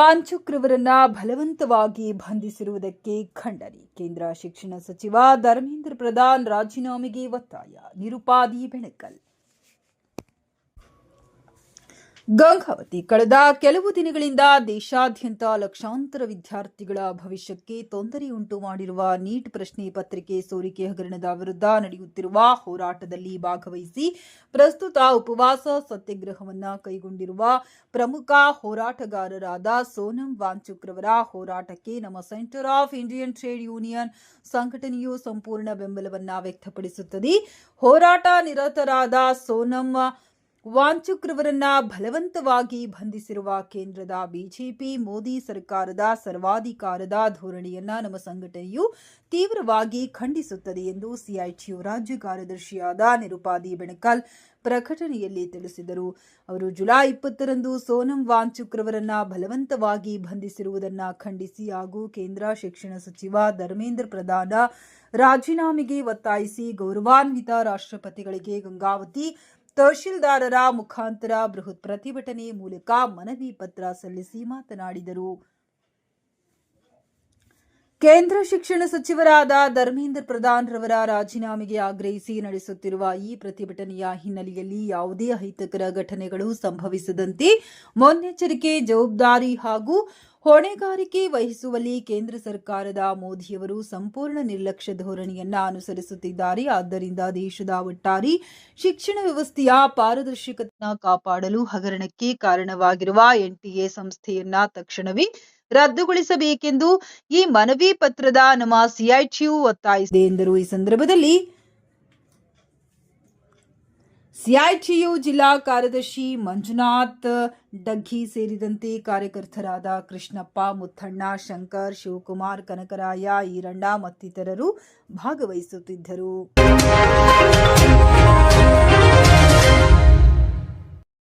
ವಾಂಚುಕ್ರವರನ್ನ ಬಲವಂತವಾಗಿ ಬಂಧಿಸಿರುವುದಕ್ಕೆ ಖಂಡನೆ. ಕೇಂದ್ರ ಶಿಕ್ಷಣ ಸಚಿವ ಧರ್ಮೇಂದ್ರ ಪ್ರಧಾನ್ ರಾಜೀನಾಮೆಗೆ ಒತ್ತಾಯ. ನಿರುಪಾದಿ ಬೆಣಕಲ್. ಗಂಗಾವತಿ. ಕಳೆದ ಕೆಲವು ದಿನಗಳಿಂದ ದೇಶಾದ್ಯಂತ ಲಕ್ಷಾಂತರ ವಿದ್ಯಾರ್ಥಿಗಳ ಭವಿಷ್ಯಕ್ಕೆ ತೊಂದರೆಯುಂಟು ಮಾಡಿರುವ ನೀಟ್ ಪ್ರಶ್ನೆ ಪತ್ರಿಕೆ ಸೋರಿಕೆ ಹಗರಣದ ವಿರುದ್ಧ ನಡೆಯುತ್ತಿರುವ ಹೋರಾಟದಲ್ಲಿ ಭಾಗವಹಿಸಿ ಪ್ರಸ್ತುತ ಉಪವಾಸ ಸತ್ಯಾಗ್ರಹವನ್ನು ಕೈಗೊಂಡಿರುವ ಪ್ರಮುಖ ಹೋರಾಟಗಾರರಾದ ಸೋನಂ ವಾಂಚುಕ್ ರವರ ಹೋರಾಟಕ್ಕೆ ನಮ್ಮ centre of Indian trade union ಸಂಘಟನೆಯು ಸಂಪೂರ್ಣ ಬೆಂಬಲವನ್ನು ವ್ಯಕ್ತಪಡಿಸುತ್ತದೆ. ಹೋರಾಟ ನಿರತರಾದ ಸೋನಂ ವಾಂಚುಕ್ ರವರನ್ನ ಬಲವಂತವಾಗಿ ಬಂಧಿಸಿರುವ ಕೇಂದ್ರದ ಬಿಜೆಪಿ ಮೋದಿ ಸರ್ಕಾರದ ಸರ್ವಾಧಿಕಾರದ ಧೋರಣೆಯನ್ನ ನಮ್ಮ ಸಂಘಟನೆಯು ತೀವ್ರವಾಗಿ ಖಂಡಿಸುತ್ತದೆ ಎಂದು ಸಿಐಟಿಯು ರಾಜ್ಯ ಕಾರ್ಯದರ್ಶಿಯಾದ ನಿರುಪಾದಿ ಬೆಣಕಲ್ ಪ್ರಕಟಣೆಯಲ್ಲಿ ತಿಳಿಸಿದರು. ಅವರು ಜುಲೈ 20ರಂದು ಸೋನಂ ವಾಂಚುಕ್ ರವರನ್ನ ಬಲವಂತವಾಗಿ ಬಂಧಿಸಿರುವುದನ್ನು ಖಂಡಿಸಿ ಹಾಗೂ ಕೇಂದ್ರ ಶಿಕ್ಷಣ ಸಚಿವ ಧರ್ಮೇಂದ್ರ ಪ್ರಧಾನ್ ರಾಜೀನಾಮೆಗೆ ಒತ್ತಾಯಿಸಿ ಗೌರವಾನ್ವಿತ ರಾಷ್ಟ್ರಪತಿಗಳಿಗೆ ಗಂಗಾವತಿ ತಹಶೀಲ್ದಾರರ ಮುಖಾಂತರ ಬೃಹತ್ ಪ್ರತಿಭಟನೆ ಮೂಲಕ ಮನವಿ ಪತ್ರ ಸಲ್ಲಿಸಿ ಮಾತನಾಡಿದರು. ಕೇಂದ್ರ ಶಿಕ್ಷಣ ಸಚಿವರಾದ ಧರ್ಮೇಂದ್ರ ಪ್ರಧಾನ್ ರವರ ರಾಜೀನಾಮೆಗೆ ಆಗ್ರಹಿಸಿ ನಡೆಸುತ್ತಿರುವ ಈ ಪ್ರತಿಭಟನೆಯ ಹಿನ್ನೆಲೆಯಲ್ಲಿ ಯಾವುದೇ ಅಹಿತಕರ ಘಟನೆಗಳು ಸಂಭವಿಸದಂತೆ ಮುನ್ನೆಚ್ಚರಿಕೆ ಜವಾಬ್ದಾರಿ ಹಾಗೂ ಹೊಣೆಗಾರಿಕೆ ವಹಿಸುವಲ್ಲಿ ಕೇಂದ್ರ ಸರ್ಕಾರದ ಮೋದಿಯವರು ಸಂಪೂರ್ಣ ನಿರ್ಲಕ್ಷ್ಯ ಧೋರಣೆಯನ್ನ ಅನುಸರಿಸುತ್ತಿದ್ದಾರೆ. ಆದ್ದರಿಂದ ದೇಶದ ಒಟ್ಟಾರೆ ಶಿಕ್ಷಣ ವ್ಯವಸ್ಥೆಯ ಪಾರದರ್ಶಕತೆಯನ್ನು ಕಾಪಾಡಲು ಹಗರಣಕ್ಕೆ ಕಾರಣವಾಗಿರುವ ಎನ್ಟಿಎ ಸಂಸ್ಥೆಯನ್ನ ತಕ್ಷಣವೇ ರದ್ದುಗೊಳಿಸಬೇಕೆಂದು ಈ ಮನವಿ ಪತ್ರದ ನಮ್ಮ ಸಿಐಟಿಯು ಒತ್ತಾಯಿಸಿದೆ ಎಂದರು. ಈ ಸಂದರ್ಭದಲ್ಲಿ ಸಿಐಟಿಯು ಜಿಲ್ಲಾ ಕಾರ್ಯದರ್ಶಿ ಮಂಜುನಾಥ್ ಡಗ್ಗಿ ಸೇರಿದಂತೆ ಕಾರ್ಯಕರ್ತರಾದ ಕೃಷ್ಣಪ್ಪ, ಮುತ್ತಣ್ಣ, ಶಂಕರ್, ಶಿವಕುಮಾರ್, ಕನಕರಾಯ, ಈರಣ್ಣ ಮತ್ತಿತರರು ಭಾಗವಹಿಸುತ್ತಿದ್ದರು.